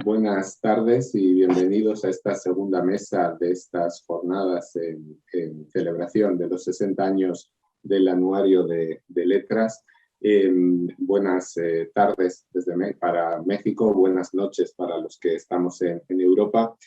Buenas tardes y bienvenidos a esta segunda mesa de estas jornadas en celebración de los 60 años del Anuario de Letras. Buenas tardes para México, buenas noches para los que estamos en Europa.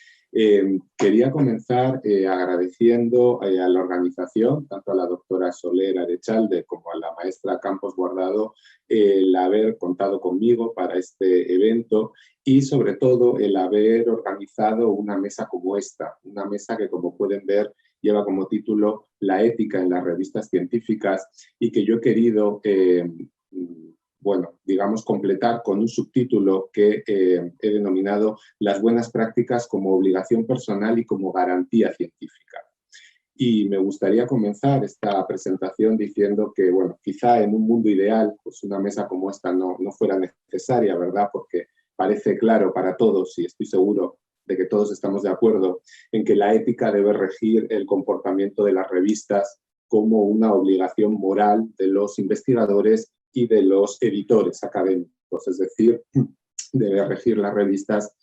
Quería comenzar agradeciendo a la organización, tanto a la doctora Soler Arechalde como a la maestra Campos Guardado, el haber contado conmigo para este evento y sobre todo el haber organizado una mesa como esta, una mesa que, como pueden ver, lleva como título La ética en las revistas científicas y que yo he querido completar con un subtítulo que he denominado Las buenas prácticas como obligación personal y como garantía científica. Y me gustaría comenzar esta presentación diciendo que, bueno, quizá en un mundo ideal, pues una mesa como esta no fuera necesaria, ¿verdad? Porque parece claro para todos, y estoy seguro de que todos estamos de acuerdo, en que la ética debe regir el comportamiento de las revistas como una obligación moral de los investigadores y de los editores académicos, es decir, debe regir las revistas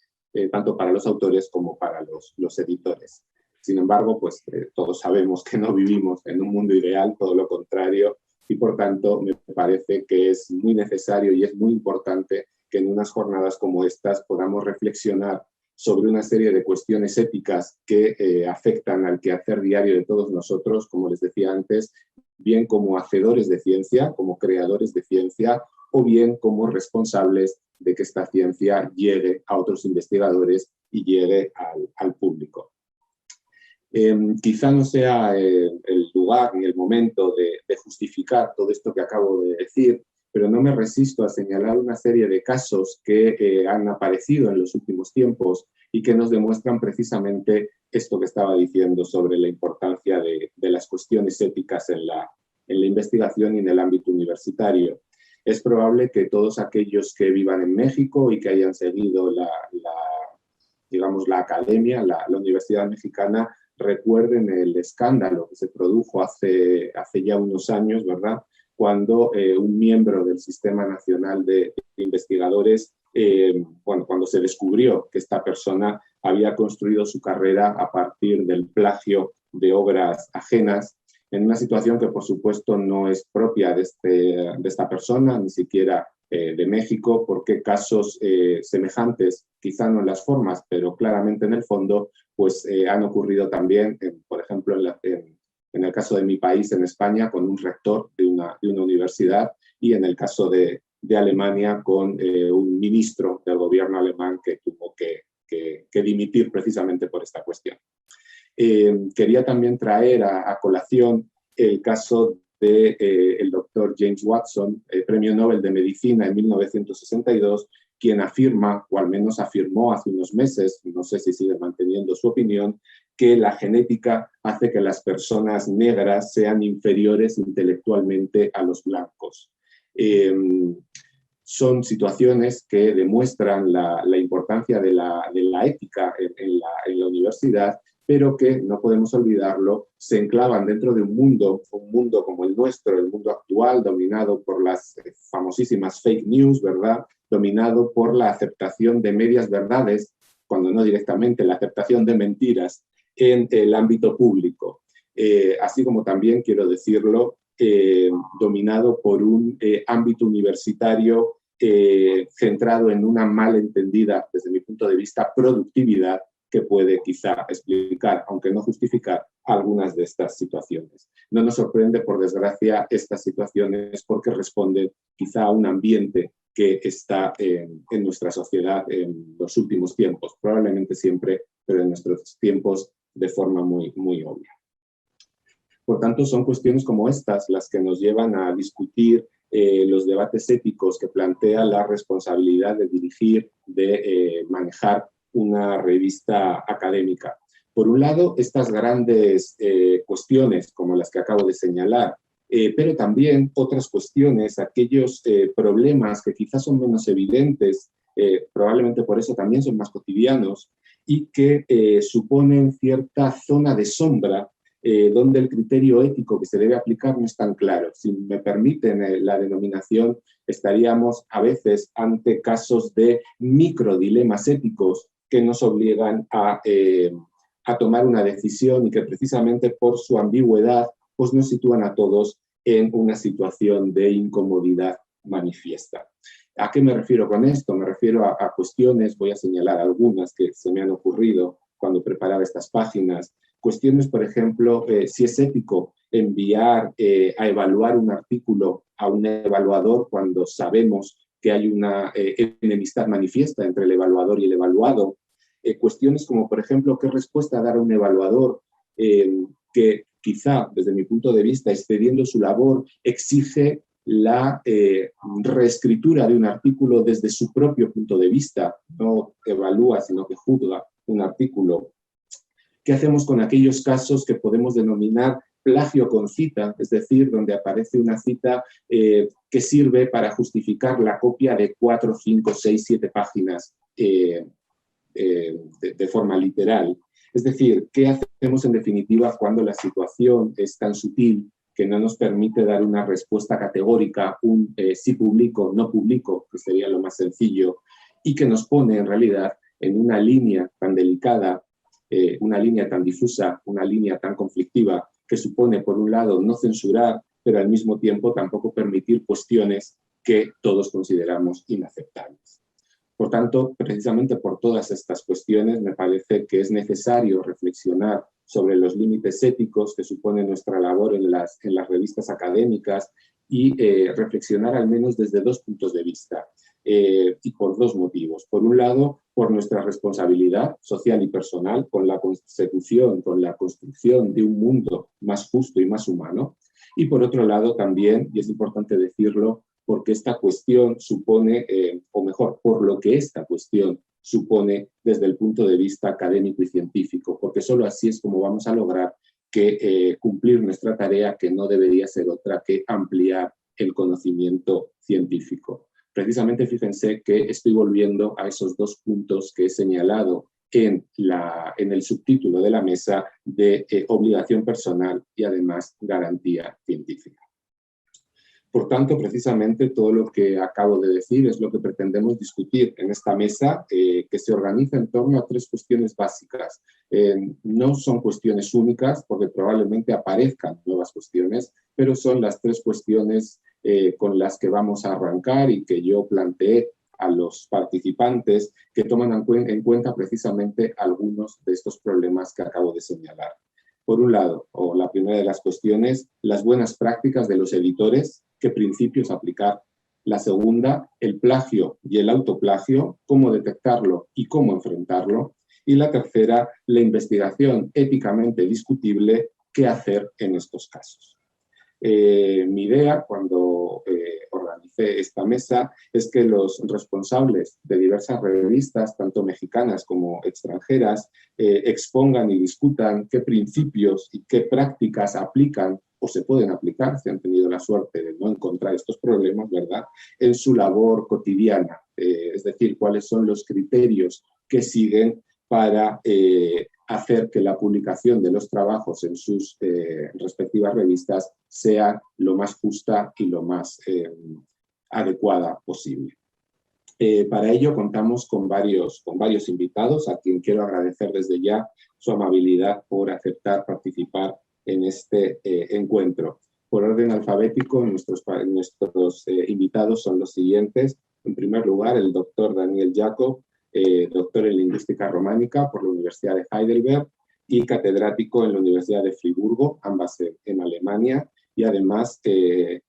tanto para los autores como para los editores. Sin embargo, pues todos sabemos que no vivimos en un mundo ideal, todo lo contrario, y por tanto me parece que es muy necesario y es muy importante que en unas jornadas como estas podamos reflexionar sobre una serie de cuestiones éticas que afectan al quehacer diario de todos nosotros, como les decía antes, bien como hacedores de ciencia, como creadores de ciencia, o bien como responsables de que esta ciencia llegue a otros investigadores y llegue al público. Quizá no sea el lugar ni el momento de justificar todo esto que acabo de decir, pero no me resisto a señalar una serie de casos que han aparecido en los últimos tiempos y que nos demuestran precisamente esto que estaba diciendo sobre la importancia de las cuestiones éticas en la investigación y en el ámbito universitario. Es probable que todos aquellos que vivan en México y que hayan seguido la academia, la Universidad Mexicana, recuerden el escándalo que se produjo hace ya unos años, ¿verdad?, cuando un miembro del Sistema Nacional de Investigadores, cuando se descubrió que esta persona había construido su carrera a partir del plagio de obras ajenas, en una situación que, por supuesto, no es propia de esta persona, ni siquiera de México, porque casos semejantes, quizá no en las formas, pero claramente en el fondo, pues han ocurrido también, por ejemplo, en el caso de mi país, en España, con un rector de una universidad, y en el caso de Alemania, con un ministro del gobierno alemán que tuvo que dimitir precisamente por esta cuestión. Quería también traer a colación el caso del doctor James Watson, premio Nobel de Medicina en 1962, quien afirma, o al menos afirmó hace unos meses, no sé si sigue manteniendo su opinión, que la genética hace que las personas negras sean inferiores intelectualmente a los blancos. Son situaciones que demuestran la importancia de la ética en la universidad, pero que, no podemos olvidarlo, se enclavan dentro de un mundo como el nuestro, el mundo actual, dominado por las famosísimas fake news, ¿verdad?, dominado por la aceptación de medias verdades, cuando no directamente la aceptación de mentiras en el ámbito público. Así como también, quiero decirlo, dominado por un ámbito universitario centrado en una malentendida, desde mi punto de vista, productividad que puede quizá explicar, aunque no justificar, algunas de estas situaciones. No nos sorprende, por desgracia, estas situaciones porque responden quizá a un ambiente que está en nuestra sociedad en los últimos tiempos, probablemente siempre, pero en nuestros tiempos de forma muy, muy obvia. Por tanto, son cuestiones como estas las que nos llevan a discutir los debates éticos que plantea la responsabilidad de dirigir, de manejar una revista académica. Por un lado, estas grandes cuestiones como las que acabo de señalar, pero también otras cuestiones, aquellos problemas que quizás son menos evidentes, probablemente por eso también son más cotidianos, y que suponen cierta zona de sombra donde el criterio ético que se debe aplicar no es tan claro. Si me permiten la denominación, estaríamos a veces ante casos de microdilemas éticos que nos obligan a tomar una decisión y que precisamente por su ambigüedad pues nos sitúan a todos en una situación de incomodidad manifiesta. ¿A qué me refiero con esto? Me refiero a cuestiones, voy a señalar algunas que se me han ocurrido cuando preparaba estas páginas. Cuestiones, por ejemplo, si es ético enviar a evaluar un artículo a un evaluador cuando sabemos que hay una enemistad manifiesta entre el evaluador y el evaluado. Cuestiones como, por ejemplo, qué respuesta dar a un evaluador que quizá, desde mi punto de vista, excediendo su labor, exige la reescritura de un artículo desde su propio punto de vista, no evalúa, sino que juzga un artículo. ¿Qué hacemos con aquellos casos que podemos denominar plagio con cita? Es decir, donde aparece una cita que sirve para justificar la copia de 4, 5, 6, 7 páginas de forma literal. Es decir, ¿qué hacemos en definitiva cuando la situación es tan sutil que no nos permite dar una respuesta categórica, un sí publico, no publico, que sería lo más sencillo, y que nos pone en realidad en una línea tan delicada, una línea tan difusa, una línea tan conflictiva, que supone, por un lado, no censurar, pero al mismo tiempo tampoco permitir cuestiones que todos consideramos inaceptables? Por tanto, precisamente por todas estas cuestiones, me parece que es necesario reflexionar sobre los límites éticos que supone nuestra labor en las revistas académicas y reflexionar al menos desde 2 puntos de vista y por 2 motivos. Por un lado, por nuestra responsabilidad social y personal con la consecución, con la construcción de un mundo más justo y más humano. Y por otro lado también, y es importante decirlo, porque esta cuestión supone, o mejor, por lo que esta cuestión supone desde el punto de vista académico y científico, porque solo así es como vamos a lograr que cumplir nuestra tarea, que no debería ser otra que ampliar el conocimiento científico. Precisamente fíjense que estoy volviendo a esos 2 puntos que he señalado en el subtítulo de la mesa de obligación personal y además garantía científica. Por tanto, precisamente todo lo que acabo de decir es lo que pretendemos discutir en esta mesa, que se organiza en torno a 3 cuestiones básicas. No son cuestiones únicas, porque probablemente aparezcan nuevas cuestiones, pero son las 3 cuestiones con las que vamos a arrancar y que yo planteé a los participantes, que toman en cuenta precisamente algunos de estos problemas que acabo de señalar. Por un lado, o la primera de las cuestiones, las buenas prácticas de los editores, qué principios aplicar. La segunda, el plagio y el autoplagio, cómo detectarlo y cómo enfrentarlo. Y la tercera, la investigación éticamente discutible, qué hacer en estos casos. Mi idea, cuando organicé esta mesa, es que los responsables de diversas revistas, tanto mexicanas como extranjeras, expongan y discutan qué principios y qué prácticas aplican o se pueden aplicar, si han tenido la suerte de no encontrar estos problemas, ¿verdad?, en su labor cotidiana. Es decir, cuáles son los criterios que siguen para hacer que la publicación de los trabajos en sus respectivas revistas sea lo más justa y lo más adecuada posible. Para ello contamos con varios invitados, a quien quiero agradecer desde ya su amabilidad por aceptar participar en este encuentro. Por orden alfabético, nuestros invitados son los siguientes. En primer lugar, el doctor Daniel Jacob, doctor en Lingüística Románica por la Universidad de Heidelberg y catedrático en la Universidad de Friburgo, ambas en Alemania, y además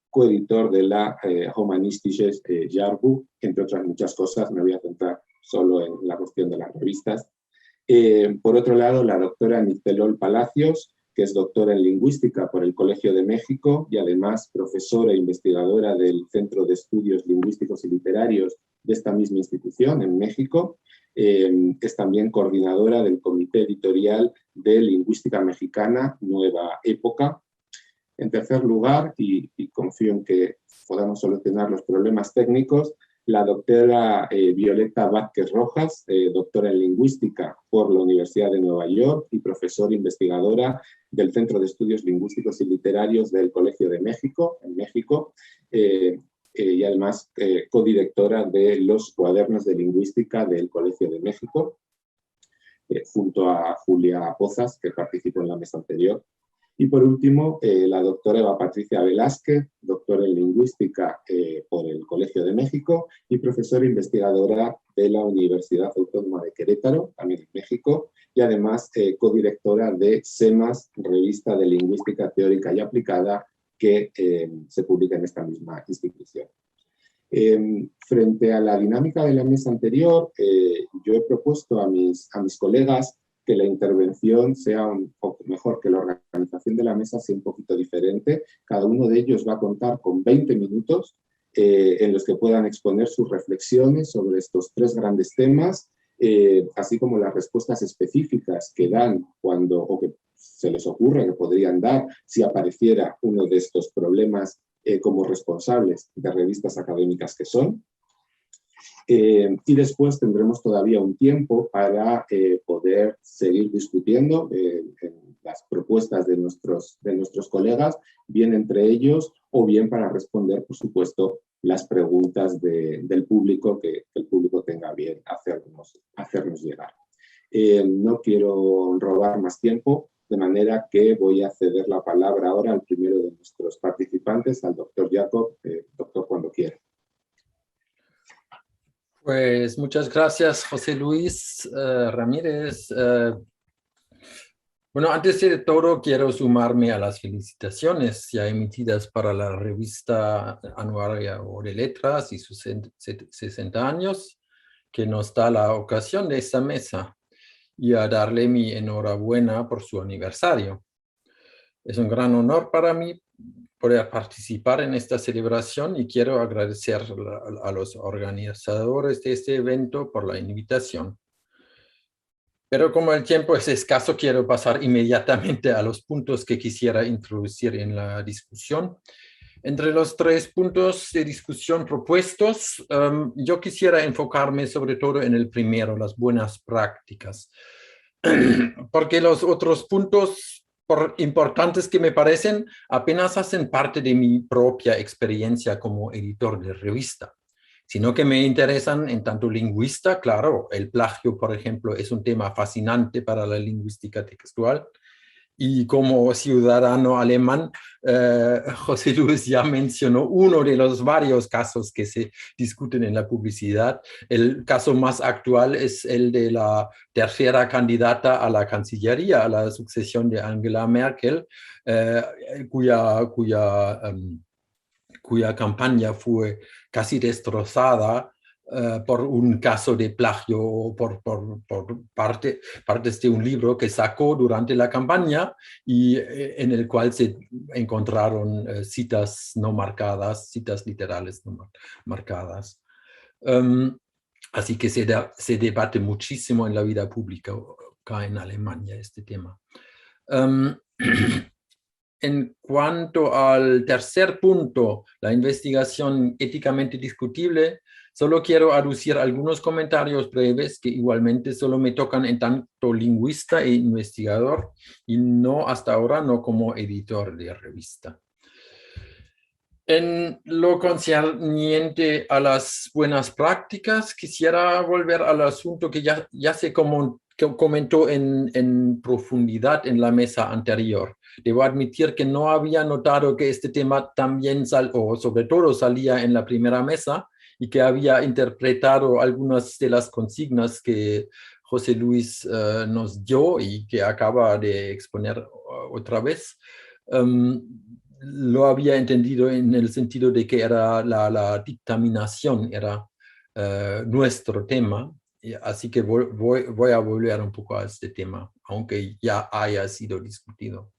coeditor de la Humanistisches Jahrbuch, entre otras muchas cosas. Me voy a centrar solo en la cuestión de las revistas. Por otro lado, la doctora Nictelol Palacios, que es doctora en Lingüística por el Colegio de México y además profesora e investigadora del Centro de Estudios Lingüísticos y Literarios de esta misma institución en México. Es también coordinadora del Comité Editorial de Lingüística Mexicana Nueva Época. En tercer lugar, y confío en que podamos solucionar los problemas técnicos, la doctora Violeta Vázquez Rojas, doctora en Lingüística por la Universidad de Nueva York y profesora investigadora del Centro de Estudios Lingüísticos y Literarios del Colegio de México, en México. y además codirectora de los cuadernos de lingüística del Colegio de México, junto a Julia Pozas, que participó en la mesa anterior. Y por último, la doctora Eva Patricia Velázquez, doctora en lingüística por el Colegio de México y profesora investigadora de la Universidad Autónoma de Querétaro, también en México, y además codirectora de SEMAS, revista de lingüística teórica y aplicada, que se publica en esta misma institución. Frente a la dinámica de la mesa anterior, yo he propuesto a mis colegas que la intervención sea un poco mejor, que la organización de la mesa sea un poquito diferente. Cada uno de ellos va a contar con 20 minutos en los que puedan exponer sus reflexiones sobre estos tres grandes temas, así como las respuestas específicas que dan cuando, o que se les ocurre que podrían dar si apareciera uno de estos problemas como responsables de revistas académicas que son. Y después tendremos todavía un tiempo para poder seguir discutiendo las propuestas de nuestros colegas, bien entre ellos o bien para responder, por supuesto, las preguntas del público que el público tenga bien hacernos llegar. No quiero robar más tiempo, de manera que voy a ceder la palabra ahora al primero de nuestros participantes, al doctor Jacob. Doctor, cuando quiera. Pues muchas gracias, José Luis Ramírez. Bueno, antes de todo quiero sumarme a las felicitaciones ya emitidas para la revista anual de letras y sus 60 años, que nos da la ocasión de esta mesa, y a darle mi enhorabuena por su aniversario. Es un gran honor para mí poder participar en esta celebración y quiero agradecer a los organizadores de este evento por la invitación. Pero como el tiempo es escaso, quiero pasar inmediatamente a los puntos que quisiera introducir en la discusión. Entre los tres puntos de discusión propuestos, yo quisiera enfocarme sobre todo en el primero, las buenas prácticas, porque los otros puntos importantes que me parecen apenas hacen parte de mi propia experiencia como editor de revista, sino que me interesan en tanto lingüista. Claro, el plagio, por ejemplo, es un tema fascinante para la lingüística textual, y como ciudadano alemán, José Luis ya mencionó uno de los varios casos que se discuten en la publicidad. El caso más actual es el de la tercera candidata a la Cancillería, a la sucesión de Angela Merkel, cuya campaña fue casi destrozada por un caso de plagio por partes de un libro que sacó durante la campaña y en el cual se encontraron citas no marcadas, citas literales no marcadas. Así que se debate muchísimo en la vida pública acá en Alemania este tema. En cuanto al tercer punto, la investigación éticamente discutible, solo quiero aducir algunos comentarios breves que igualmente solo me tocan en tanto lingüista e investigador y no hasta ahora no como editor de revista. En lo concerniente a las buenas prácticas, quisiera volver al asunto que ya se comentó en profundidad en la mesa anterior. Debo admitir que no había notado que este tema también o sobre todo salía en la primera mesa y que había interpretado algunas de las consignas que José Luis nos dio y que acaba de exponer otra vez. Lo había entendido en el sentido de que era la dictaminación, era nuestro tema. Así que voy a volver un poco a este tema, aunque ya haya sido discutido.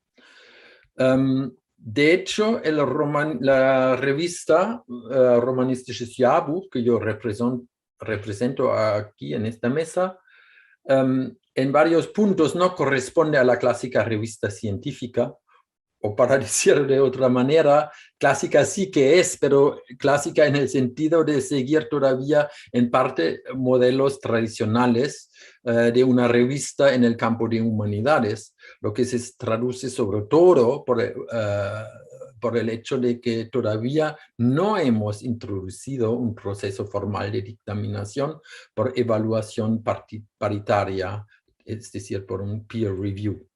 De hecho, la revista Romanistisches Jahrbuch, que yo represento aquí en esta mesa, en varios puntos no corresponde a la clásica revista científica, o para decirlo de otra manera, clásica sí que es, pero clásica en el sentido de seguir todavía en parte modelos tradicionales de una revista en el campo de humanidades, lo que se traduce sobre todo por el hecho de que todavía no hemos introducido un proceso formal de dictaminación por evaluación paritaria, es decir, por un peer review.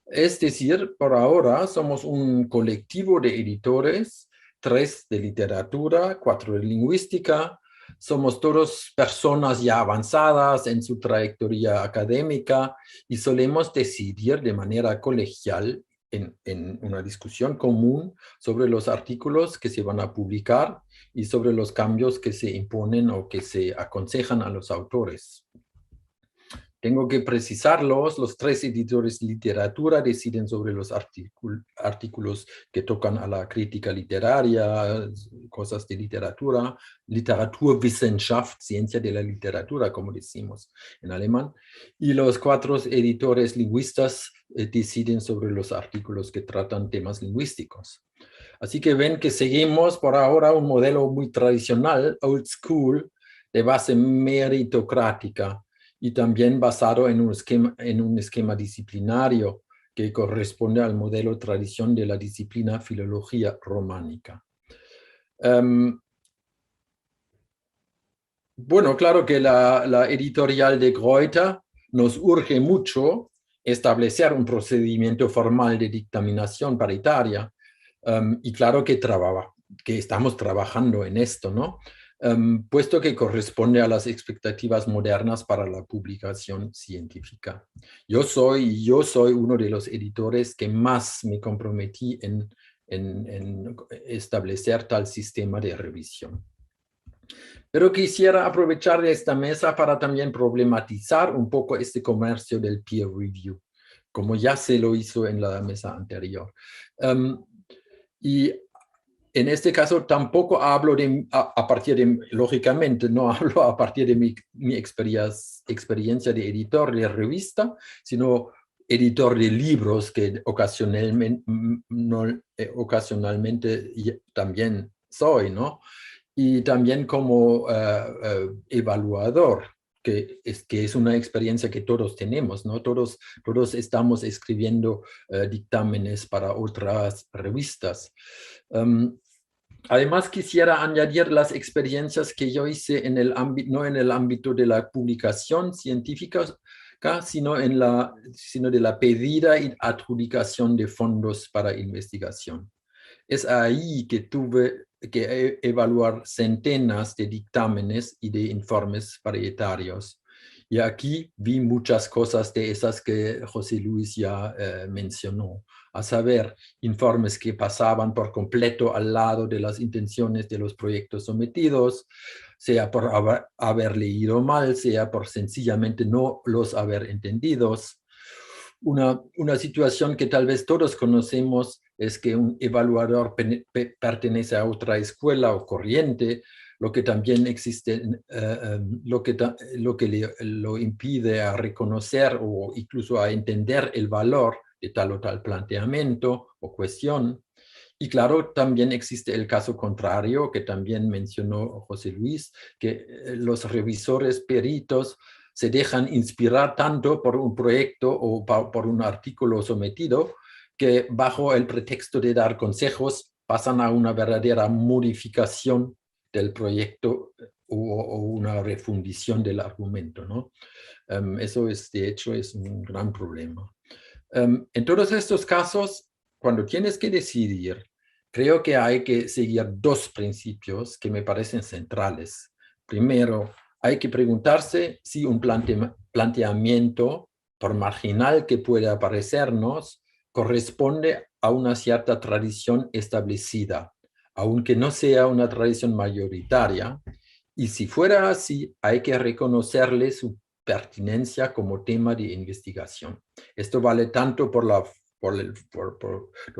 Es decir, por ahora somos un colectivo de editores, 3 de literatura, 4 de lingüística. Somos todos personas ya avanzadas en su trayectoria académica y solemos decidir de manera colegial en una discusión común sobre los artículos que se van a publicar y sobre los cambios que se imponen o que se aconsejan a los autores. Tengo que precisarlos, los 3 editores de literatura deciden sobre los artículos que tocan a la crítica literaria, cosas de literatura, Literaturwissenschaft, ciencia de la literatura, como decimos en alemán, y los 4 editores lingüistas deciden sobre los artículos que tratan temas lingüísticos. Así que ven que seguimos por ahora un modelo muy tradicional, old school, de base meritocrática, y también basado en un esquema disciplinario que corresponde al modelo tradición de la disciplina filología románica. Bueno, claro que la editorial de Gruyter nos urge mucho establecer un procedimiento formal de dictaminación paritaria, y claro que estamos trabajando en esto, ¿no? Puesto que corresponde a las expectativas modernas para la publicación científica. Yo soy uno de los editores que más me comprometí en establecer tal sistema de revisión. Pero quisiera aprovechar esta mesa para también problematizar un poco este comercio del peer review, como ya se lo hizo en la mesa anterior. Y en este caso tampoco hablo lógicamente, no hablo a partir de mi experiencia de editor de revista, sino editor de libros que ocasionalmente también soy, ¿no? Y también como evaluador, que es una experiencia que todos tenemos, ¿no? Todos estamos escribiendo dictámenes para otras revistas. Además, quisiera añadir las experiencias que yo hice no en el ámbito de la publicación científica, sino de la pedida y adjudicación de fondos para investigación. Es ahí que tuve que evaluar centenas de dictámenes y de informes parietarios. Y aquí vi muchas cosas de esas que José Luis ya mencionó, a saber, informes que pasaban por completo al lado de las intenciones de los proyectos sometidos, sea por haber leído mal, sea por sencillamente no los haber entendidos. Una situación que tal vez todos conocemos es que un evaluador pertenece a otra escuela o corriente, lo que también existe, lo que lo impide a reconocer o incluso a entender el valor de tal o tal planteamiento o cuestión. Y claro, también existe el caso contrario, que también mencionó José Luis, que los revisores peritos se dejan inspirar tanto por un proyecto o por un artículo sometido que bajo el pretexto de dar consejos pasan a una verdadera modificación del proyecto o una refundición del argumento, ¿no? Eso de hecho, es un gran problema. En todos estos casos, cuando tienes que decidir, creo que hay que seguir 2 principios que me parecen centrales. Primero, hay que preguntarse si un planteamiento, por marginal que pueda parecernos, corresponde a una cierta tradición establecida, aunque no sea una tradición mayoritaria. Y si fuera así, hay que reconocerle su pertinencia como tema de investigación. Esto vale tanto por lo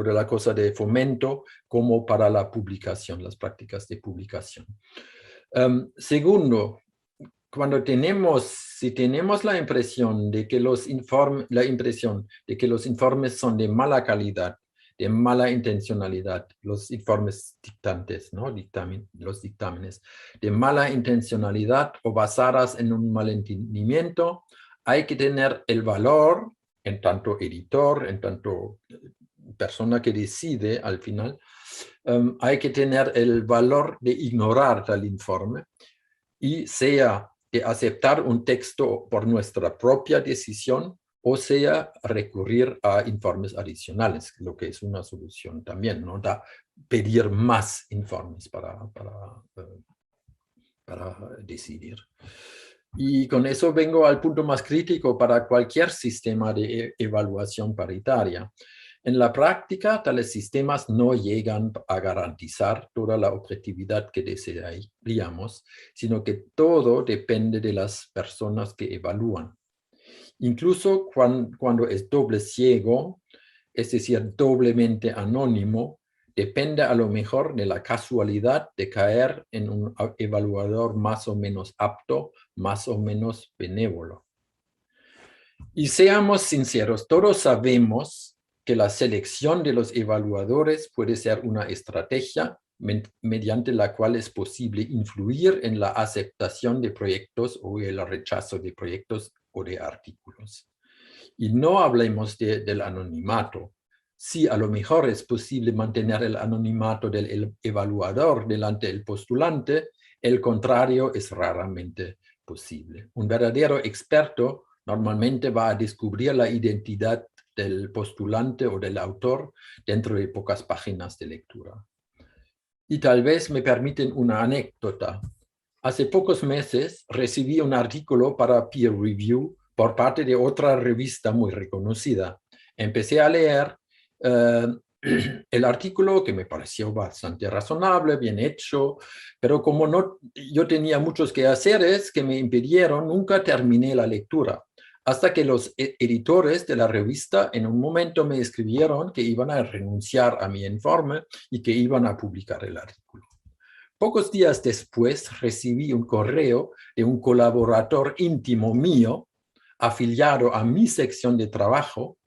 de la cosa de fomento como para la publicación, las prácticas de publicación. Segundo, si tenemos la impresión de que los informes son de mala calidad, de mala intencionalidad, los informes dictantes, ¿no? Los dictámenes, de mala intencionalidad o basadas en un malentendimiento, hay que tener el valor, en tanto editor, en tanto persona que decide al final, hay que tener el valor de ignorar el informe y sea de aceptar un texto por nuestra propia decisión o sea recurrir a informes adicionales, lo que es una solución también, ¿no? Pedir más informes para decidir. Y con eso vengo al punto más crítico para cualquier sistema de evaluación paritaria. En la práctica, tales sistemas no llegan a garantizar toda la objetividad que desearíamos, sino que todo depende de las personas que evalúan. Incluso cuando es doble ciego, es decir, doblemente anónimo, depende a lo mejor de la casualidad de caer en un evaluador más o menos apto, más o menos benévolo. Y seamos sinceros, todos sabemos que la selección de los evaluadores puede ser una estrategia mediante la cual es posible influir en la aceptación de proyectos o el rechazo de proyectos o de artículos. Y no hablemos del anonimato. Sí, a lo mejor es posible mantener el anonimato del evaluador delante del postulante, el contrario es raramente posible. Un verdadero experto normalmente va a descubrir la identidad del postulante o del autor dentro de pocas páginas de lectura. Y tal vez me permiten una anécdota. Hace pocos meses recibí un artículo para peer review por parte de otra revista muy reconocida. Empecé a leer el artículo, que me pareció bastante razonable, bien hecho, pero como yo tenía muchos quehaceres que me impidieron, nunca terminé la lectura. Hasta que los editores de la revista en un momento me escribieron que iban a renunciar a mi informe y que iban a publicar el artículo. Pocos días después recibí un correo de un colaborador íntimo mío, afiliado a mi sección de trabajo,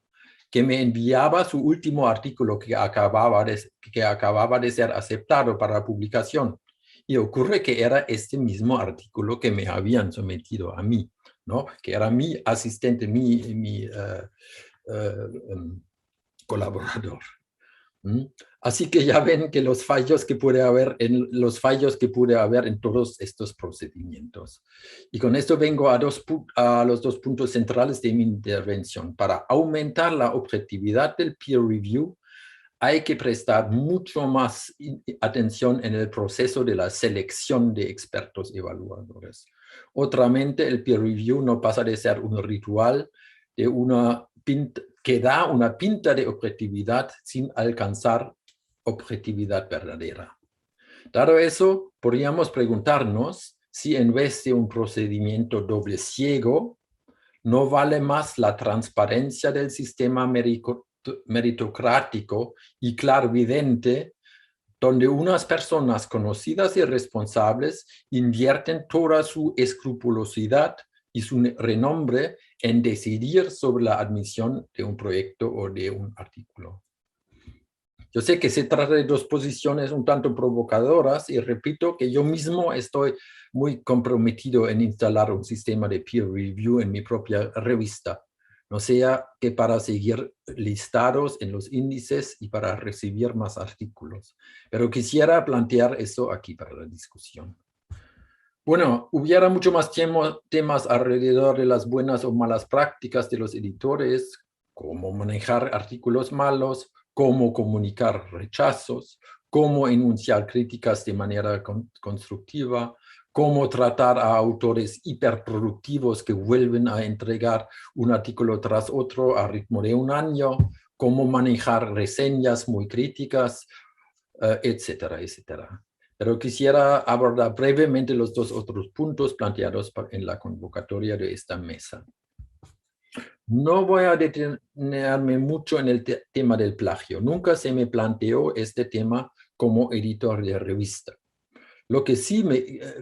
que me enviaba su último artículo que acababa de ser aceptado para publicación. Y ocurre que era este mismo artículo que me habían sometido a mí, ¿no? Que era mi asistente, mi colaborador. Así que ya ven que los fallos que pude haber en todos estos procedimientos. Y con esto vengo a los dos puntos centrales de mi intervención. Para aumentar la objetividad del peer review, hay que prestar mucho más atención en el proceso de la selección de expertos evaluadores. Otramente, el peer review no pasa de ser un ritual que da una pinta de objetividad sin alcanzar objetividad verdadera. Dado eso, podríamos preguntarnos si en vez de un procedimiento doble ciego, no vale más la transparencia del sistema meritocrático y clarividente, donde unas personas conocidas y responsables invierten toda su escrupulosidad y su renombre en decidir sobre la admisión de un proyecto o de un artículo. Yo sé que se trata de dos posiciones un tanto provocadoras y repito que yo mismo estoy muy comprometido en instalar un sistema de peer review en mi propia revista, no sea que para seguir listados en los índices y para recibir más artículos. Pero quisiera plantear esto aquí para la discusión. Bueno, hubiera mucho más temas alrededor de las buenas o malas prácticas de los editores, cómo manejar artículos malos, cómo comunicar rechazos, cómo enunciar críticas de manera constructiva, cómo tratar a autores hiperproductivos que vuelven a entregar un artículo tras otro a ritmo de un año, cómo manejar reseñas muy críticas, etcétera, etcétera. Pero quisiera abordar brevemente los dos otros puntos planteados en la convocatoria de esta mesa. No voy a detenerme mucho en el tema del plagio. Nunca se me planteó este tema como editor de revista. Lo que sí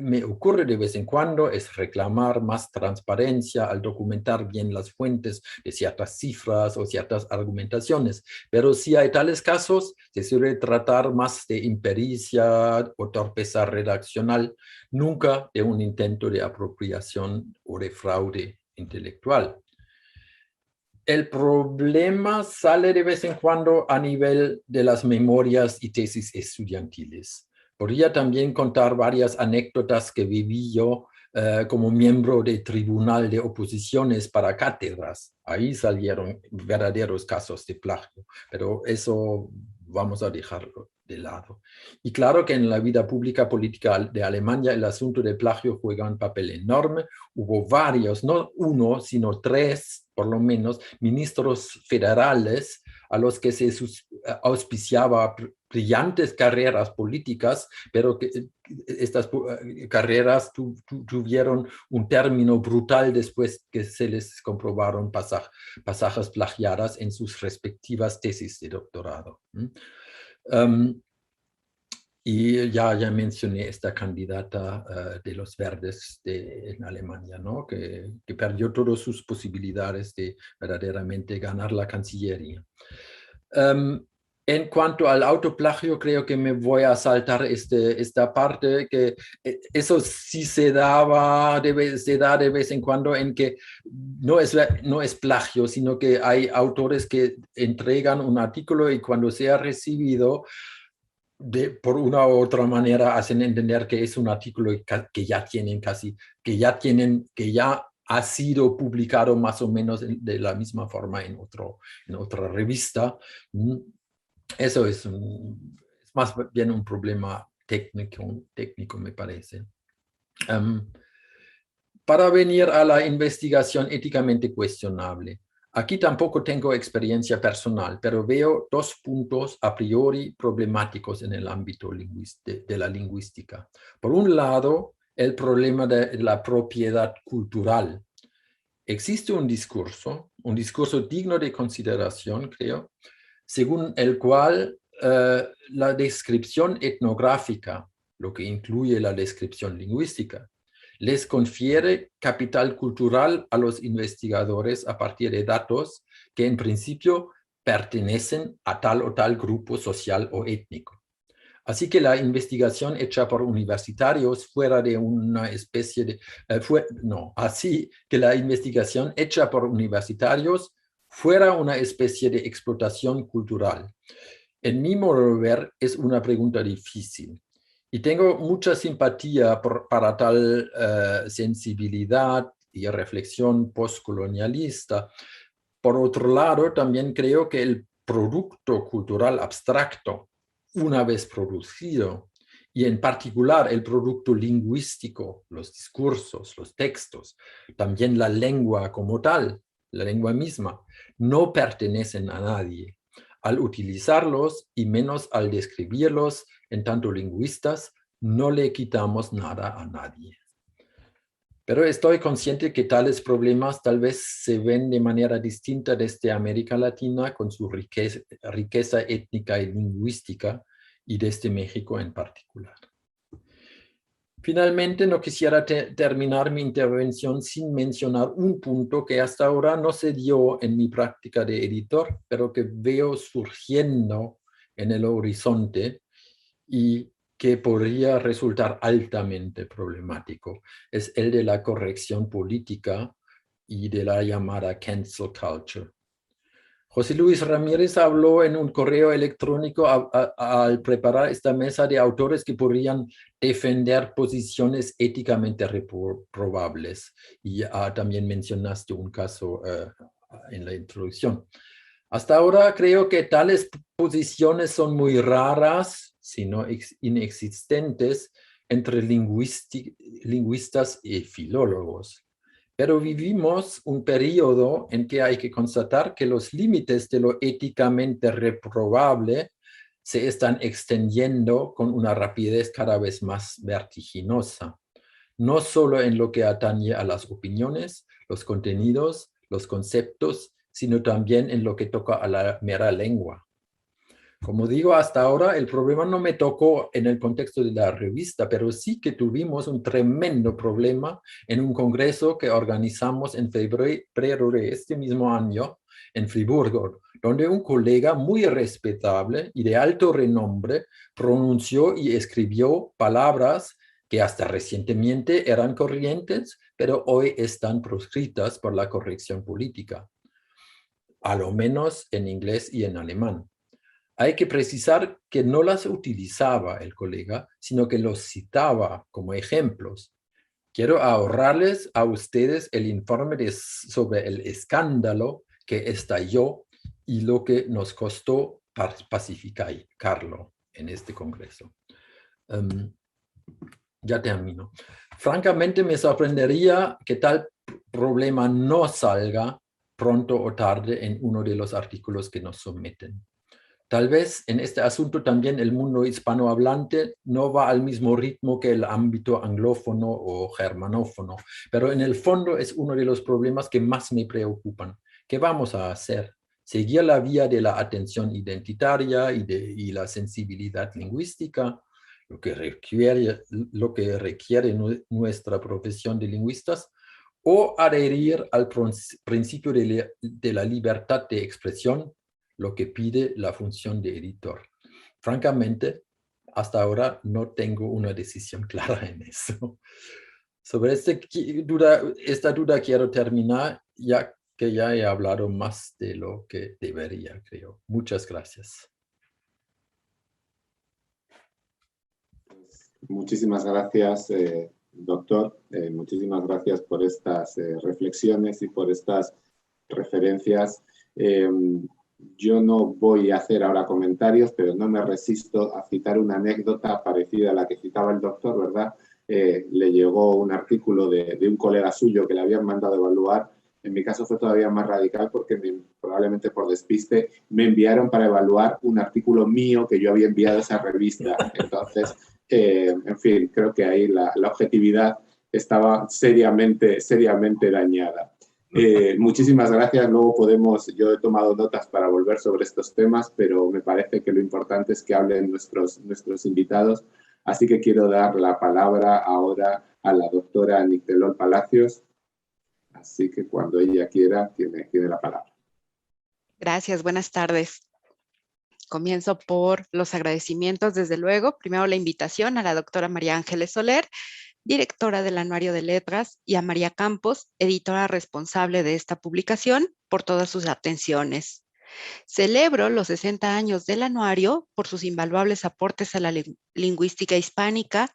me ocurre de vez en cuando es reclamar más transparencia al documentar bien las fuentes de ciertas cifras o ciertas argumentaciones. Pero si hay tales casos, se suele tratar más de impericia o torpeza redaccional, nunca de un intento de apropiación o de fraude intelectual. El problema sale de vez en cuando a nivel de las memorias y tesis estudiantiles. Podría también contar varias anécdotas que viví yo como miembro del Tribunal de Oposiciones para Cátedras. Ahí salieron verdaderos casos de plagio, pero eso vamos a dejarlo de lado. Y claro que en la vida pública política de Alemania el asunto del plagio juega un papel enorme. Hubo varios, no uno, sino tres, por lo menos, ministros federales a los que se auspiciaba brillantes carreras políticas, pero que estas carreras tuvieron un término brutal después que se les comprobaron pasajes plagiadas en sus respectivas tesis de doctorado. Y ya mencioné esta candidata de los verdes en Alemania, ¿no? que perdió todas sus posibilidades de verdaderamente ganar la Cancillería. En cuanto al autoplagio, creo que me voy a saltar esta parte, que eso sí se da de vez en cuando, en que no es plagio, sino que hay autores que entregan un artículo y cuando sea recibido, por una u otra manera hacen entender que es un artículo que ya ha sido publicado más o menos de la misma forma en otra revista. Eso es más bien un problema técnico me parece. Para venir a la investigación éticamente cuestionable. Aquí tampoco tengo experiencia personal, pero veo dos puntos a priori problemáticos en el ámbito de la lingüística. Por un lado, el problema de la propiedad cultural. Existe un discurso digno de consideración, creo, según el cual la descripción etnográfica, lo que incluye la descripción lingüística, les confiere capital cultural a los investigadores a partir de datos que en principio pertenecen a tal o tal grupo social o étnico. Así que la investigación hecha por universitarios fuera de una especie de... así que la investigación hecha por universitarios fuera una especie de explotación cultural. En mi modo de ver, es una pregunta difícil. Y tengo mucha simpatía para tal sensibilidad y reflexión postcolonialista. Por otro lado, también creo que el producto cultural abstracto, una vez producido, y en particular el producto lingüístico, los discursos, los textos, también la lengua como tal, la lengua misma, no pertenecen a nadie. Al utilizarlos y menos al describirlos en tanto lingüistas, no le quitamos nada a nadie. Pero estoy consciente que tales problemas tal vez se ven de manera distinta desde América Latina con su riqueza étnica y lingüística y desde México en particular. Finalmente, no quisiera terminar mi intervención sin mencionar un punto que hasta ahora no se dio en mi práctica de editor, pero que veo surgiendo en el horizonte y que podría resultar altamente problemático. Es el de la corrección política y de la llamada cancel culture. José Luis Ramírez habló en un correo electrónico al preparar esta mesa de autores que podrían defender posiciones éticamente reprobables. Y también mencionaste un caso en la introducción. Hasta ahora creo que tales posiciones son muy raras, sino inexistentes, entre lingüistas y filólogos. Pero vivimos un periodo en que hay que constatar que los límites de lo éticamente reprobable se están extendiendo con una rapidez cada vez más vertiginosa, no solo en lo que atañe a las opiniones, los contenidos, los conceptos, sino también en lo que toca a la mera lengua. Como digo, hasta ahora el problema no me tocó en el contexto de la revista, pero sí que tuvimos un tremendo problema en un congreso que organizamos en febrero de este mismo año en Friburgo, donde un colega muy respetable y de alto renombre pronunció y escribió palabras que hasta recientemente eran corrientes, pero hoy están proscritas por la corrección política. a lo menos en inglés y en alemán. Hay que precisar que no las utilizaba el colega, sino que los citaba como ejemplos. Quiero ahorrarles a ustedes el informe sobre el escándalo que estalló y lo que nos costó pacificarlo en este congreso. Ya termino. Francamente, me sorprendería que tal problema no salga pronto o tarde en uno de los artículos que nos someten. Tal vez en este asunto también el mundo hispanohablante no va al mismo ritmo que el ámbito anglófono o germanófono, pero en el fondo es uno de los problemas que más me preocupan. ¿Qué vamos a hacer? ¿Seguir la vía de la atención identitaria y la sensibilidad lingüística, lo que requiere nuestra profesión de lingüistas, o adherir al principio de la libertad de expresión, lo que pide la función de editor? Francamente, hasta ahora no tengo una decisión clara en eso. Sobre esta duda quiero terminar, ya que ya he hablado más de lo que debería, creo. Muchas gracias. Muchísimas gracias, doctor. Muchísimas gracias por estas reflexiones y por estas referencias. Yo no voy a hacer ahora comentarios, pero no me resisto a citar una anécdota parecida a la que citaba el doctor, ¿verdad? Le llegó un artículo de un colega suyo que le habían mandado a evaluar. En mi caso fue todavía más radical porque probablemente por despiste me enviaron para evaluar un artículo mío que yo había enviado a esa revista. Entonces, en fin, creo que ahí la objetividad estaba seriamente dañada. Muchísimas gracias. Luego yo he tomado notas para volver sobre estos temas, pero me parece que lo importante es que hablen nuestros invitados. Así que quiero dar la palabra ahora a la doctora Nictelol Palacios. Así que cuando ella quiera, tiene la palabra. Gracias, buenas tardes. Comienzo por los agradecimientos, desde luego. Primero la invitación a la doctora María Ángeles Soler, directora del Anuario de Letras, y a María Campos, editora responsable de esta publicación, por todas sus atenciones. Celebro los 60 años del anuario por sus invaluables aportes a la lingüística hispánica.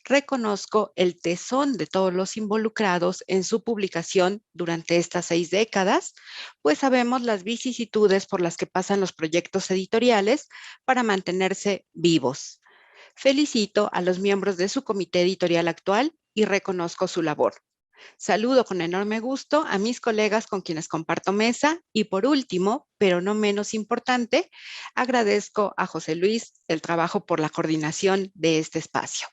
Reconozco el tesón de todos los involucrados en su publicación durante estas 6 décadas, pues sabemos las vicisitudes por las que pasan los proyectos editoriales para mantenerse vivos. Felicito a los miembros de su comité editorial actual y reconozco su labor. Saludo con enorme gusto a mis colegas con quienes comparto mesa y, por último, pero no menos importante, agradezco a José Luis el trabajo por la coordinación de este espacio.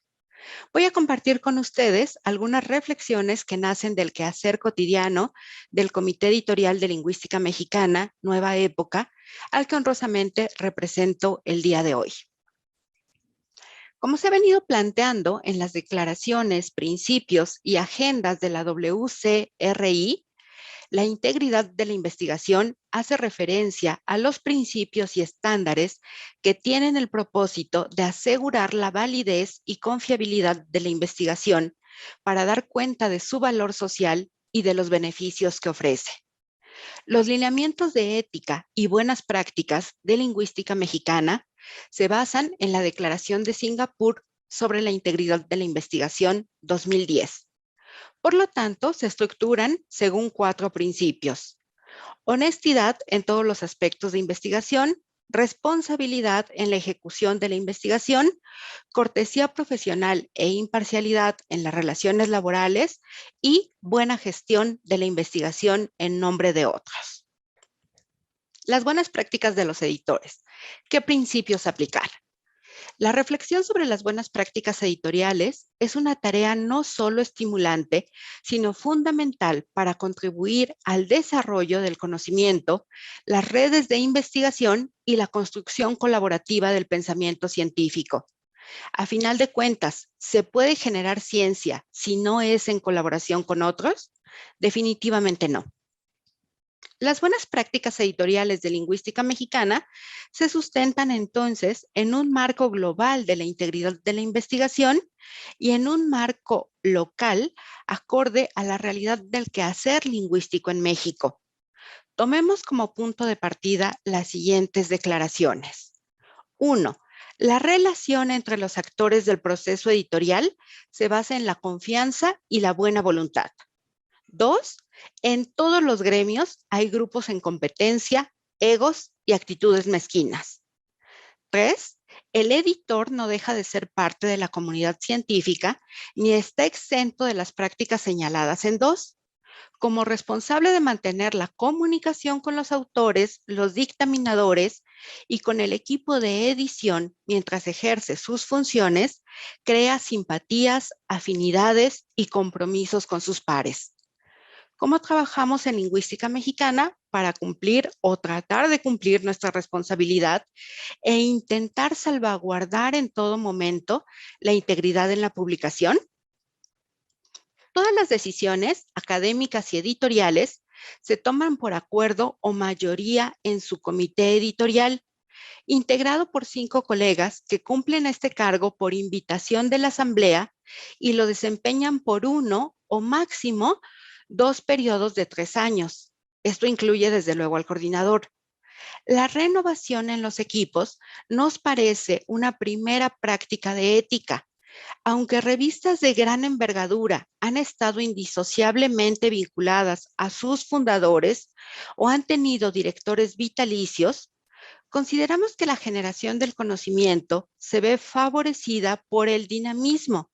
Voy a compartir con ustedes algunas reflexiones que nacen del quehacer cotidiano del Comité Editorial de Lingüística Mexicana, Nueva Época, al que honrosamente represento el día de hoy. Como se ha venido planteando en las declaraciones, principios y agendas de la WCRI, la integridad de la investigación hace referencia a los principios y estándares que tienen el propósito de asegurar la validez y confiabilidad de la investigación para dar cuenta de su valor social y de los beneficios que ofrece. Los lineamientos de ética y buenas prácticas de lingüística mexicana se basan en la Declaración de Singapur sobre la integridad de la investigación 2010. Por lo tanto, se estructuran según 4 principios: honestidad en todos los aspectos de investigación, responsabilidad en la ejecución de la investigación, cortesía profesional e imparcialidad en las relaciones laborales y buena gestión de la investigación en nombre de otros. Las buenas prácticas de los editores. ¿Qué principios aplicar? La reflexión sobre las buenas prácticas editoriales es una tarea no solo estimulante, sino fundamental para contribuir al desarrollo del conocimiento, las redes de investigación y la construcción colaborativa del pensamiento científico. A final de cuentas, ¿se puede generar ciencia si no es en colaboración con otros? Definitivamente no. Las buenas prácticas editoriales de lingüística mexicana se sustentan entonces en un marco global de la integridad de la investigación y en un marco local acorde a la realidad del quehacer lingüístico en México. Tomemos como punto de partida las siguientes declaraciones. 1. La relación entre los actores del proceso editorial se basa en la confianza y la buena voluntad. 2. En todos los gremios hay grupos en competencia, egos y actitudes mezquinas. 3. El editor no deja de ser parte de la comunidad científica ni está exento de las prácticas señaladas en 2. Como responsable de mantener la comunicación con los autores, los dictaminadores y con el equipo de edición mientras ejerce sus funciones, crea simpatías, afinidades y compromisos con sus pares. ¿Cómo trabajamos en lingüística mexicana para cumplir o tratar de cumplir nuestra responsabilidad e intentar salvaguardar en todo momento la integridad en la publicación? Todas las decisiones académicas y editoriales se toman por acuerdo o mayoría en su comité editorial, integrado por 5 colegas que cumplen este cargo por invitación de la asamblea y lo desempeñan por 1 o máximo 2 periodos de 3 años. Esto incluye desde luego al coordinador. La renovación en los equipos nos parece una primera práctica de ética. Aunque revistas de gran envergadura han estado indisociablemente vinculadas a sus fundadores o han tenido directores vitalicios, consideramos que la generación del conocimiento se ve favorecida por el dinamismo,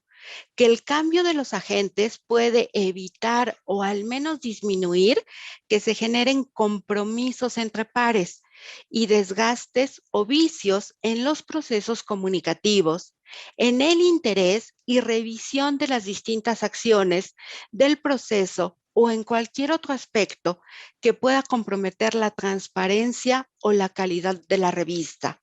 que el cambio de los agentes puede evitar o al menos disminuir que se generen compromisos entre pares y desgastes o vicios en los procesos comunicativos, en el interés y revisión de las distintas acciones del proceso o en cualquier otro aspecto que pueda comprometer la transparencia o la calidad de la revista.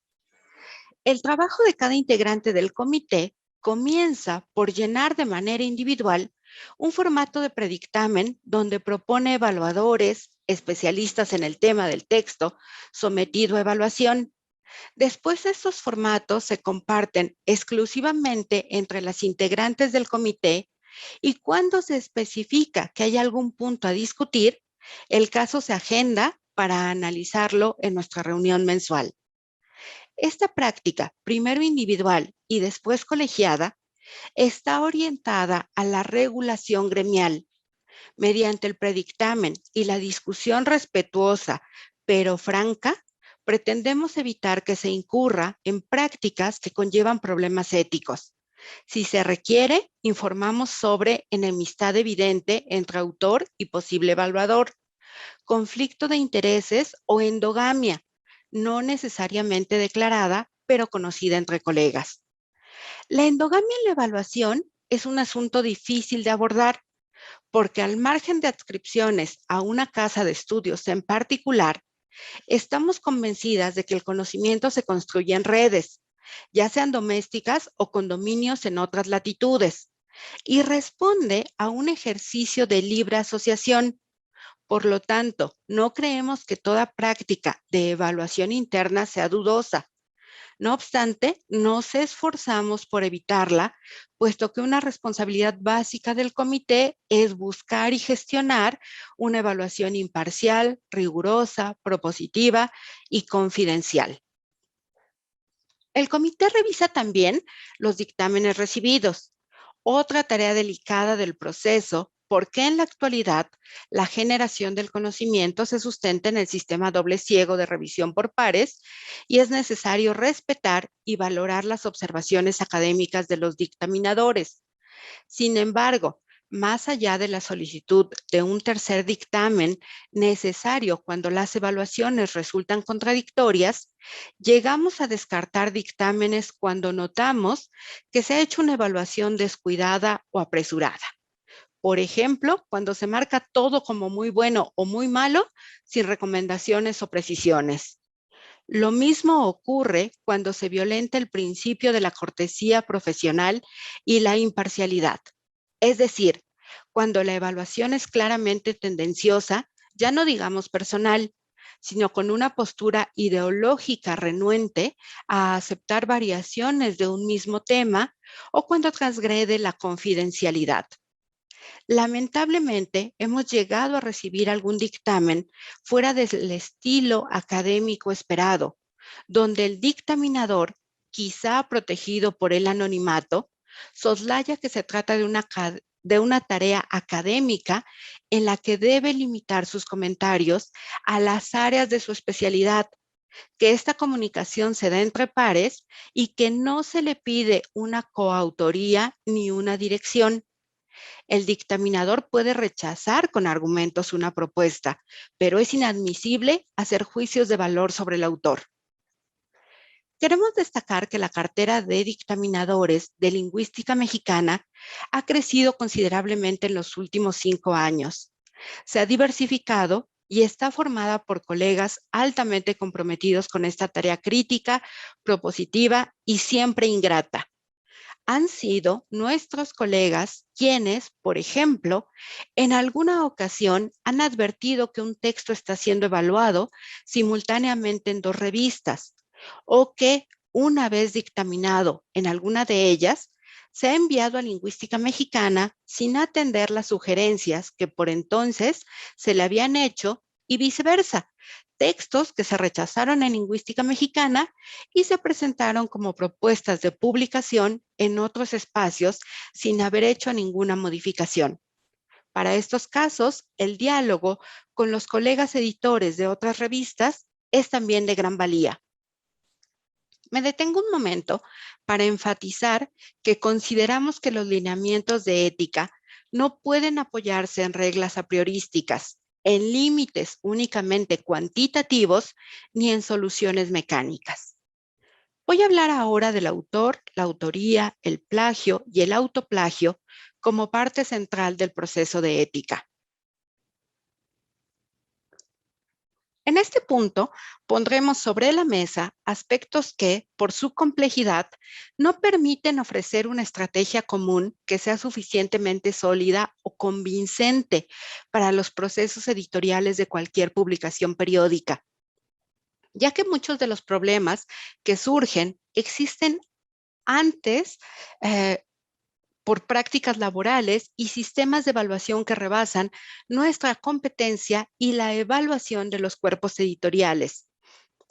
El trabajo de cada integrante del comité comienza por llenar de manera individual un formato de predictamen donde propone evaluadores, especialistas en el tema del texto sometido a evaluación. Después estos formatos se comparten exclusivamente entre las integrantes del comité y cuando se especifica que hay algún punto a discutir, el caso se agenda para analizarlo en nuestra reunión mensual. Esta práctica, primero individual y después colegiada, está orientada a la regulación gremial. Mediante el predictamen y la discusión respetuosa pero franca, pretendemos evitar que se incurra en prácticas que conllevan problemas éticos. Si se requiere, informamos sobre enemistad evidente entre autor y posible evaluador, conflicto de intereses o endogamia, no necesariamente declarada, pero conocida entre colegas. La endogamia en la evaluación es un asunto difícil de abordar, porque al margen de adscripciones a una casa de estudios en particular, estamos convencidas de que el conocimiento se construye en redes, ya sean domésticas o condominios en otras latitudes, y responde a un ejercicio de libre asociación. Por lo tanto, no creemos que toda práctica de evaluación interna sea dudosa. No obstante, nos esforzamos por evitarla, puesto que una responsabilidad básica del comité es buscar y gestionar una evaluación imparcial, rigurosa, propositiva y confidencial. El comité revisa también los dictámenes recibidos. Otra tarea delicada del proceso, porque en la actualidad la generación del conocimiento se sustenta en el sistema doble ciego de revisión por pares y es necesario respetar y valorar las observaciones académicas de los dictaminadores. Sin embargo, más allá de la solicitud de un tercer dictamen necesario cuando las evaluaciones resultan contradictorias, llegamos a descartar dictámenes cuando notamos que se ha hecho una evaluación descuidada o apresurada. Por ejemplo, cuando se marca todo como muy bueno o muy malo, sin recomendaciones o precisiones. Lo mismo ocurre cuando se violenta el principio de la cortesía profesional y la imparcialidad. Es decir, cuando la evaluación es claramente tendenciosa, ya no digamos personal, sino con una postura ideológica renuente a aceptar variaciones de un mismo tema o cuando transgrede la confidencialidad. Lamentablemente, hemos llegado a recibir algún dictamen fuera del estilo académico esperado, donde el dictaminador, quizá protegido por el anonimato, soslaya que se trata de una tarea académica en la que debe limitar sus comentarios a las áreas de su especialidad, que esta comunicación se da entre pares y que no se le pide una coautoría ni una dirección. El dictaminador puede rechazar con argumentos una propuesta, pero es inadmisible hacer juicios de valor sobre el autor. Queremos destacar que la cartera de dictaminadores de lingüística mexicana ha crecido considerablemente en los últimos 5 años. Se ha diversificado y está formada por colegas altamente comprometidos con esta tarea crítica, propositiva y siempre ingrata. Han sido nuestros colegas quienes, por ejemplo, en alguna ocasión han advertido que un texto está siendo evaluado simultáneamente en 2 revistas, o que una vez dictaminado en alguna de ellas, se ha enviado a Lingüística Mexicana sin atender las sugerencias que por entonces se le habían hecho y viceversa. Textos que se rechazaron en Lingüística Mexicana y se presentaron como propuestas de publicación en otros espacios sin haber hecho ninguna modificación. Para estos casos, el diálogo con los colegas editores de otras revistas es también de gran valía. Me detengo un momento para enfatizar que consideramos que los lineamientos de ética no pueden apoyarse en reglas a priorísticas, en límites únicamente cuantitativos, ni en soluciones mecánicas. Voy a hablar ahora del autor, la autoría, el plagio y el autoplagio como parte central del proceso de ética. En este punto, pondremos sobre la mesa aspectos que, por su complejidad, no permiten ofrecer una estrategia común que sea suficientemente sólida o convincente para los procesos editoriales de cualquier publicación periódica, ya que muchos de los problemas que surgen existen antes por prácticas laborales y sistemas de evaluación que rebasan nuestra competencia y la evaluación de los cuerpos editoriales.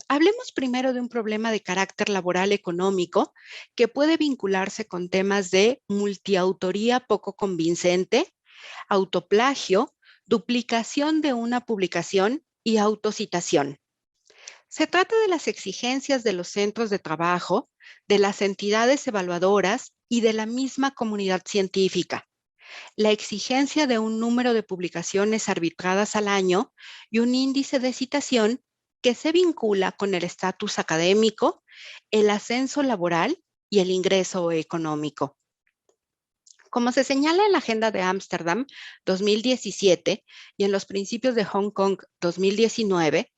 Hablemos primero de un problema de carácter laboral económico que puede vincularse con temas de multiautoría poco convincente, autoplagio, duplicación de una publicación y autocitación. Se trata de las exigencias de los centros de trabajo, de las entidades evaluadoras y de la misma comunidad científica. La exigencia de un número de publicaciones arbitradas al año y un índice de citación que se vincula con el estatus académico, el ascenso laboral y el ingreso económico. Como se señala en la Agenda de Ámsterdam 2017 y en los Principios de Hong Kong 2019,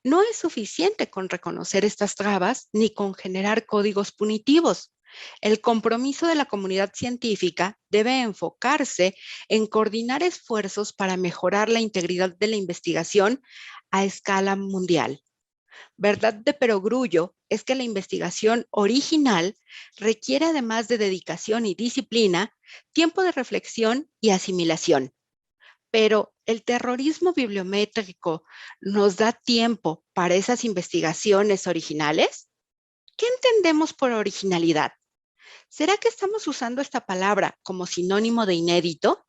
no es suficiente con reconocer estas trabas ni con generar códigos punitivos. El compromiso de la comunidad científica debe enfocarse en coordinar esfuerzos para mejorar la integridad de la investigación a escala mundial. Verdad de perogrullo es que la investigación original requiere, además de dedicación y disciplina, tiempo de reflexión y asimilación. Pero ¿el terrorismo bibliométrico nos da tiempo para esas investigaciones originales? ¿Qué entendemos por originalidad? ¿Será que estamos usando esta palabra como sinónimo de inédito?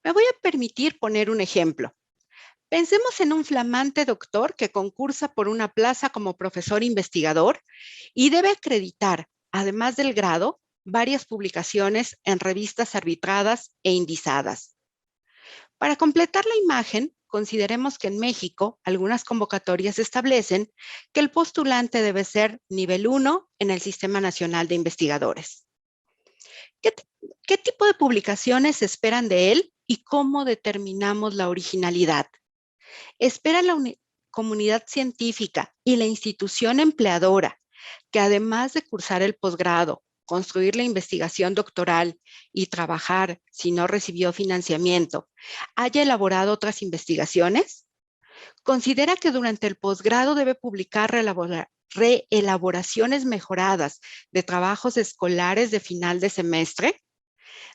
Me voy a permitir poner un ejemplo. Pensemos en un flamante doctor que concursa por una plaza como profesor investigador y debe acreditar, además del grado, varias publicaciones en revistas arbitradas e indizadas. Para completar la imagen, consideremos que en México algunas convocatorias establecen que el postulante debe ser nivel 1 en el Sistema Nacional de Investigadores. ¿Qué tipo de publicaciones se esperan de él y cómo determinamos la originalidad? Espera la comunidad científica y la institución empleadora que, además de cursar el posgrado, construir la investigación doctoral y trabajar si no recibió financiamiento, haya elaborado otras investigaciones? ¿Considera que durante el posgrado debe publicar reelaboraciones mejoradas de trabajos escolares de final de semestre?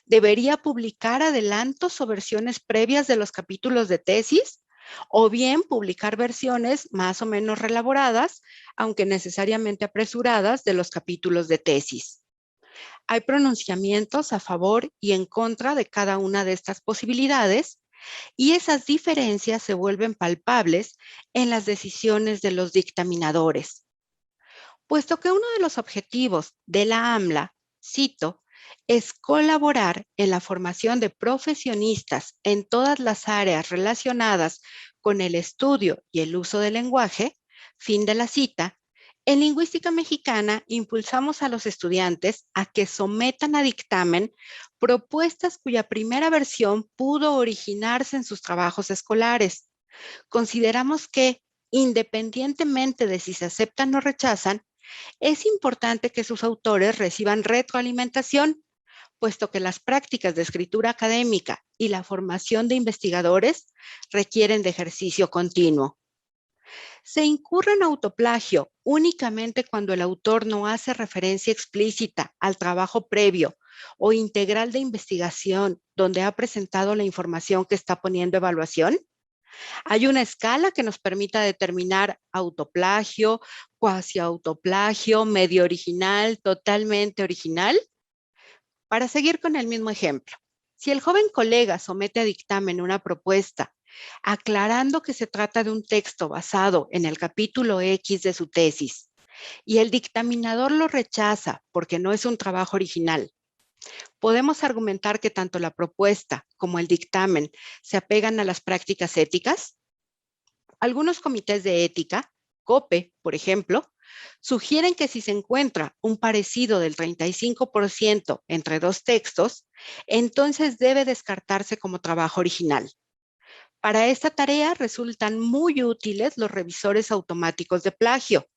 ¿Debería publicar adelantos o versiones previas de los capítulos de tesis? ¿O bien publicar versiones más o menos reelaboradas, aunque necesariamente apresuradas, de los capítulos de tesis? Hay pronunciamientos a favor y en contra de cada una de estas posibilidades, y esas diferencias se vuelven palpables en las decisiones de los dictaminadores. Puesto que uno de los objetivos de la AMLA, cito, es colaborar en la formación de profesionistas en todas las áreas relacionadas con el estudio y el uso del lenguaje, fin de la cita, en Lingüística Mexicana impulsamos a los estudiantes a que sometan a dictamen propuestas cuya primera versión pudo originarse en sus trabajos escolares. Consideramos que, independientemente de si se aceptan o rechazan, es importante que sus autores reciban retroalimentación, puesto que las prácticas de escritura académica y la formación de investigadores requieren de ejercicio continuo. Se incurre en autoplagio únicamente cuando el autor no hace referencia explícita al trabajo previo o integral de investigación donde ha presentado la información que está poniendo evaluación. ¿Hay una escala que nos permita determinar autoplagio, cuasi autoplagio, medio original, totalmente original? Para seguir con el mismo ejemplo, si el joven colega somete a dictamen una propuesta aclarando que se trata de un texto basado en el capítulo X de su tesis y el dictaminador lo rechaza porque no es un trabajo original, ¿podemos argumentar que tanto la propuesta como el dictamen se apegan a las prácticas éticas? Algunos comités de ética, COPE, por ejemplo, sugieren que si se encuentra un parecido del 35% entre dos textos, entonces debe descartarse como trabajo original. Para esta tarea resultan muy útiles los revisores automáticos de plagio,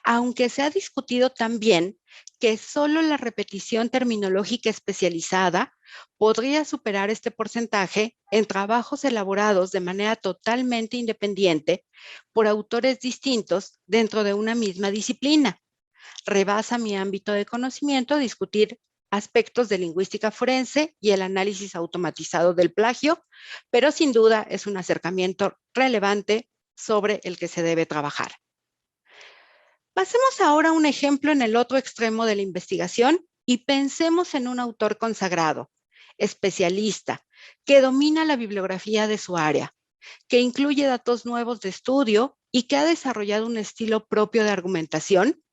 aunque se ha discutido también que solo la repetición terminológica especializada podría superar este porcentaje en trabajos elaborados de manera totalmente independiente por autores distintos dentro de una misma disciplina. Rebasa mi ámbito de conocimiento discutir aspectos de lingüística forense y el análisis automatizado del plagio, pero sin duda es un acercamiento relevante sobre el que se debe trabajar. Pasemos ahora a un ejemplo en el otro extremo de la investigación y pensemos en un autor consagrado, especialista, que domina la bibliografía de su área, que incluye datos nuevos de estudio y que ha desarrollado un estilo propio de argumentación,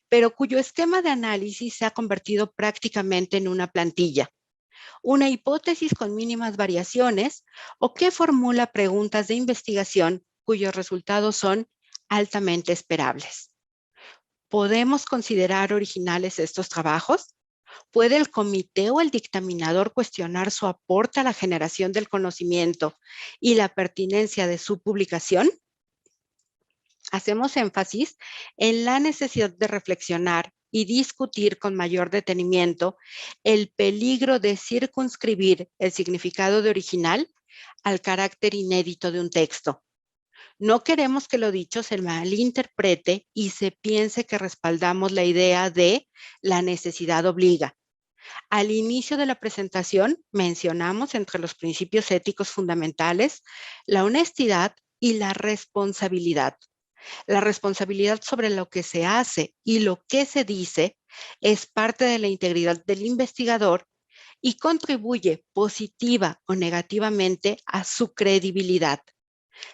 pero cuyo esquema de análisis se ha convertido prácticamente en una plantilla, una hipótesis con mínimas variaciones o que formula preguntas de investigación cuyos resultados son altamente esperables. ¿Podemos considerar originales estos trabajos? ¿Puede el comité o el dictaminador cuestionar su aporte a la generación del conocimiento y la pertinencia de su publicación? Hacemos énfasis en la necesidad de reflexionar y discutir con mayor detenimiento el peligro de circunscribir el significado de original al carácter inédito de un texto. No queremos que lo dicho se malinterprete y se piense que respaldamos la idea de la necesidad obliga. Al inicio de la presentación mencionamos entre los principios éticos fundamentales la honestidad y la responsabilidad. La responsabilidad sobre lo que se hace y lo que se dice es parte de la integridad del investigador y contribuye positiva o negativamente a su credibilidad.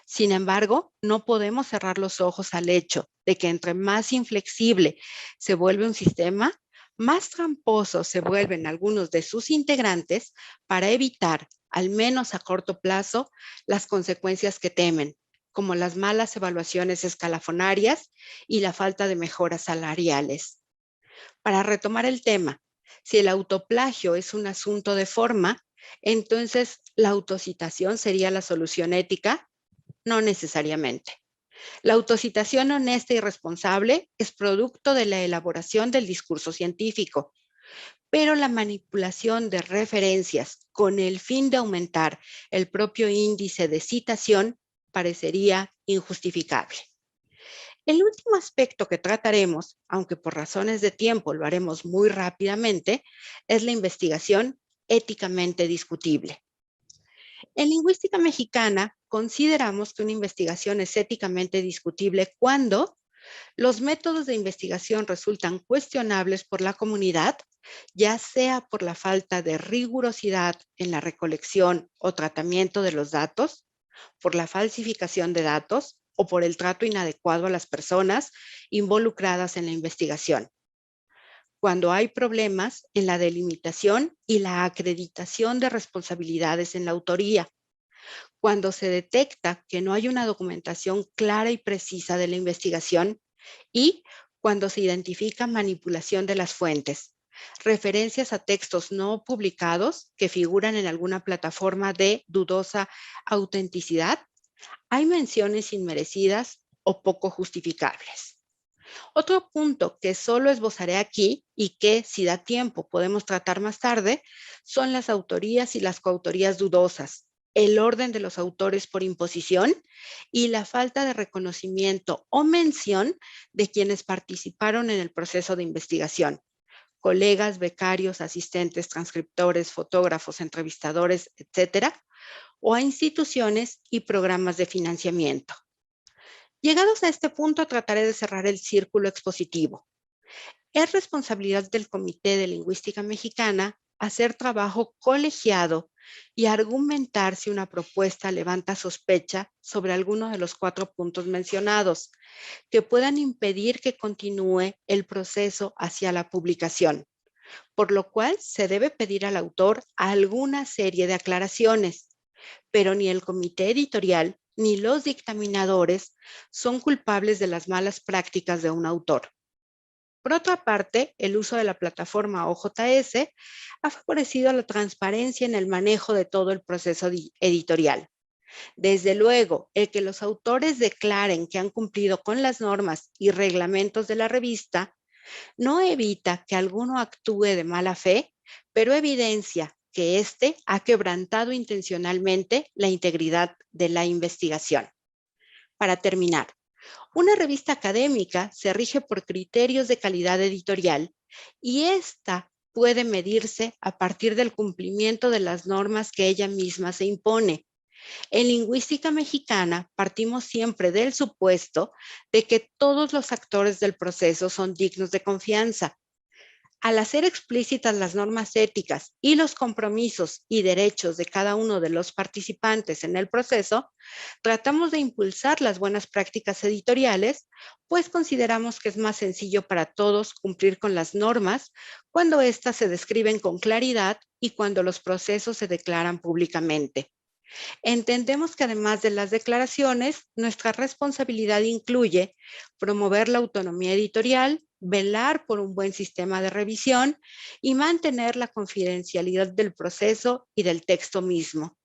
Sin embargo, no podemos cerrar los ojos al hecho de que entre más inflexible se vuelve un sistema, más tramposos se vuelven algunos de sus integrantes para evitar, al menos a corto plazo, las consecuencias que temen, como las malas evaluaciones escalafonarias y la falta de mejoras salariales. Para retomar el tema, si el autoplagio es un asunto de forma, entonces la autocitación sería la solución ética. No necesariamente. La autocitación honesta y responsable es producto de la elaboración del discurso científico, pero la manipulación de referencias con el fin de aumentar el propio índice de citación parecería injustificable. El último aspecto que trataremos, aunque por razones de tiempo lo haremos muy rápidamente, es la investigación éticamente discutible. En lingüística mexicana, consideramos que una investigación es éticamente discutible cuando los métodos de investigación resultan cuestionables por la comunidad, ya sea por la falta de rigurosidad en la recolección o tratamiento de los datos, por la falsificación de datos o por el trato inadecuado a las personas involucradas en la investigación. Cuando hay problemas en la delimitación y la acreditación de responsabilidades en la autoría, cuando se detecta que no hay una documentación clara y precisa de la investigación y cuando se identifica manipulación de las fuentes, referencias a textos no publicados que figuran en alguna plataforma de dudosa autenticidad, hay menciones inmerecidas o poco justificables. Otro punto que solo esbozaré aquí y que, si da tiempo, podemos tratar más tarde, son las autorías y las coautorías dudosas, el orden de los autores por imposición y la falta de reconocimiento o mención de quienes participaron en el proceso de investigación: colegas, becarios, asistentes, transcriptores, fotógrafos, entrevistadores, etcétera, o a instituciones y programas de financiamiento. Llegados a este punto, trataré de cerrar el círculo expositivo. Es responsabilidad del Comité de Lingüística Mexicana hacer trabajo colegiado y argumentar si una propuesta levanta sospecha sobre alguno de los 4 puntos mencionados, que puedan impedir que continúe el proceso hacia la publicación, por lo cual se debe pedir al autor alguna serie de aclaraciones, pero ni el comité editorial ni los dictaminadores son culpables de las malas prácticas de un autor. Por otra parte, el uso de la plataforma OJS ha favorecido la transparencia en el manejo de todo el proceso editorial. Desde luego, el que los autores declaren que han cumplido con las normas y reglamentos de la revista no evita que alguno actúe de mala fe, pero evidencia que éste ha quebrantado intencionalmente la integridad de la investigación. Para terminar, una revista académica se rige por criterios de calidad editorial y esta puede medirse a partir del cumplimiento de las normas que ella misma se impone. En lingüística mexicana partimos siempre del supuesto de que todos los actores del proceso son dignos de confianza. Al hacer explícitas las normas éticas y los compromisos y derechos de cada uno de los participantes en el proceso, tratamos de impulsar las buenas prácticas editoriales, pues consideramos que es más sencillo para todos cumplir con las normas cuando éstas se describen con claridad y cuando los procesos se declaran públicamente. Entendemos que además de las declaraciones, nuestra responsabilidad incluye promover la autonomía editorial, velar por un buen sistema de revisión y mantener la confidencialidad del proceso y del texto mismo.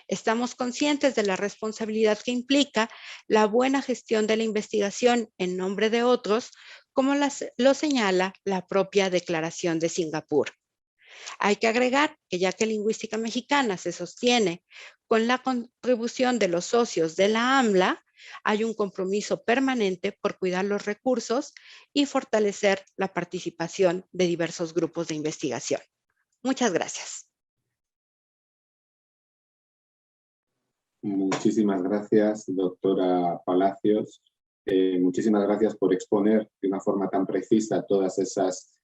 Estamos conscientes de la responsabilidad que implica la buena gestión de la investigación en nombre de otros, como lo señala la propia Declaración de Singapur. Hay que agregar que ya que Lingüística Mexicana se sostiene con la contribución de los socios de la AMLA, hay un compromiso permanente por cuidar los recursos y fortalecer la participación de diversos grupos de investigación. Muchas gracias. Muchísimas gracias, doctora Palacios. Muchísimas gracias por exponer de una forma tan precisa todas esas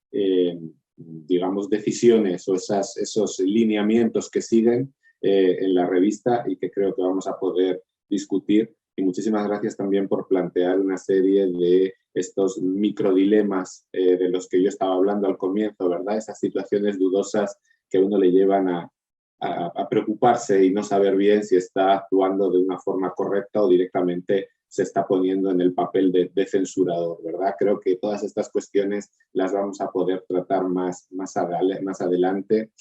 digamos, decisiones o esos lineamientos que siguen en la revista y que creo que vamos a poder discutir. Y muchísimas gracias también por plantear una serie de estos microdilemas de los que yo estaba hablando al comienzo, ¿verdad? Esas situaciones dudosas que a uno le llevan a preocuparse y no saber bien si está actuando de una forma correcta o directamente se está poniendo en el papel de censurador, ¿verdad? Creo que todas estas cuestiones las vamos a poder tratar más adelante.